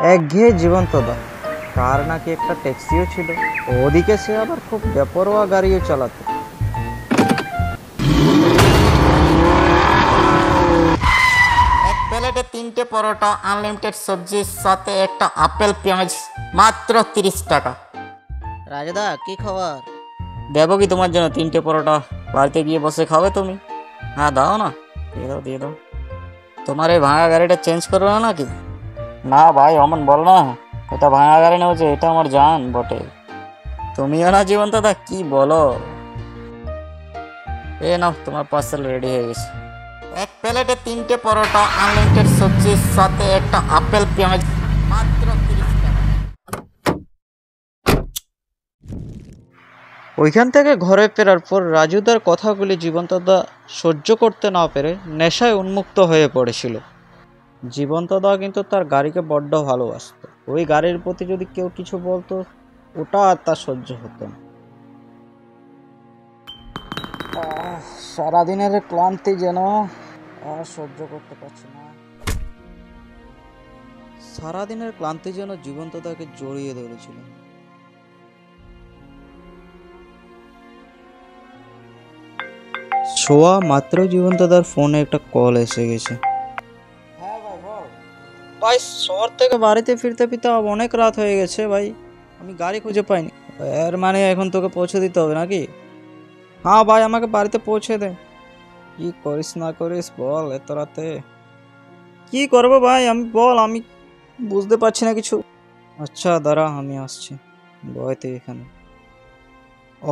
একঘেয়ে জীবন্তদা। তার নাকি একটা ট্যাক্সিও ছিল, ওদিকে সে আবার খুব বেপরোয়া গাড়িও চালাতো। এক প্লেটে 3টে পরোটা, আনলিমিটেড সবজির সাথে একটা আপেল পেঁয়াজ, মাত্র 30 টাকা। রাজদা কি খবর? দেবো কি তোমার জন্য 3টে পরোটা? বাড়িতে গিয়ে বসে খাবে তুমি? হ্যাঁ দাও না, দিয়ে দাও দিয়ে দাও। তোমার এই ভাঙা গাড়িটা চেঞ্জ করবে না নাকি? না ভাই অমন বল না, এটা ভাঙা গাড়ি না, হচ্ছে এটা আমার জান বটে। তুমিও না জীবন দাদা, কি বলো। এ নাও, তোমার পার্সেল রেডি হয়ে গেছে। এক প্লেটে 3টে পরোটা, আনলিমিটেড সবজির সাথে একটা আপেল পেঁয়াজ, মাত্র 30 টাকা। ওইখান থেকে ঘরে ফেরার পর রাজুদার কথাগুলি জীবন্তদা সহ্য করতে না পেরে নেশায় উন্মুক্ত হয়ে পড়েছিল। জীবন্তদা কিন্তু তার গাড়িকে বড্ড ভালোবাসতো। ওই গাড়ির প্রতি যদি কেউ কিছু বলতো, ওটা আর তার সহ্য হতো না। সারাদিনের ক্লান্তি যেন আর সহ্য করতে পারছি না। সারাদিনের ক্লান্তি যেন জীবন্তদাকে জড়িয়ে ধরেছিল। শোয়া মাত্র জীবন্তদার ফোনে একটা কল এসে গেছে। হ্যাঁ ভাই বল। ভাই শহর থেকে বাড়িতে ফিরতে ফিরতে অনেক রাত হয়ে গেছে ভাই, আমি গাড়ি খুঁজে পাইনি। এর মানে এখন তোকে পৌঁছে দিতে হবে নাকি? হ্যাঁ ভাই, আমাকে বাড়িতে পৌঁছে দে। কি করিস না করিস বল এত রাতে? কি করবো ভাই আমি, বল, আমি বুঝতে পারছি না কিছু। আচ্ছা দাঁড়া, আমি আসছি, বয়তে এখানে।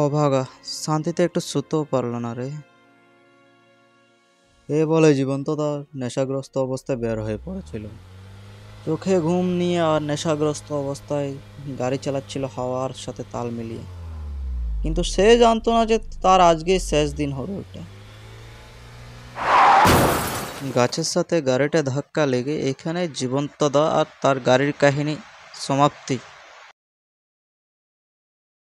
অভাগা, শান্তিতে একটু শুতেও পারলো না রে। এ বলে জীবন্তদা নেশাগ্রস্ত অবস্থায় বের হয়ে পড়েছিল। চোখে ঘুম নিয়ে আর নেশাগ্রস্ত অবস্থায় গাড়ি চালাচ্ছিল হাওয়ার সাথে তাল মিলিয়ে। কিন্তু সে জানতো না যে তার আজকেই শেষ দিন হবে ওটা। গাছের সাথে গাড়িটা ধাক্কা লেগে এখানে জীবন্তদা আর তার গাড়ির কাহিনী সমাপ্তি।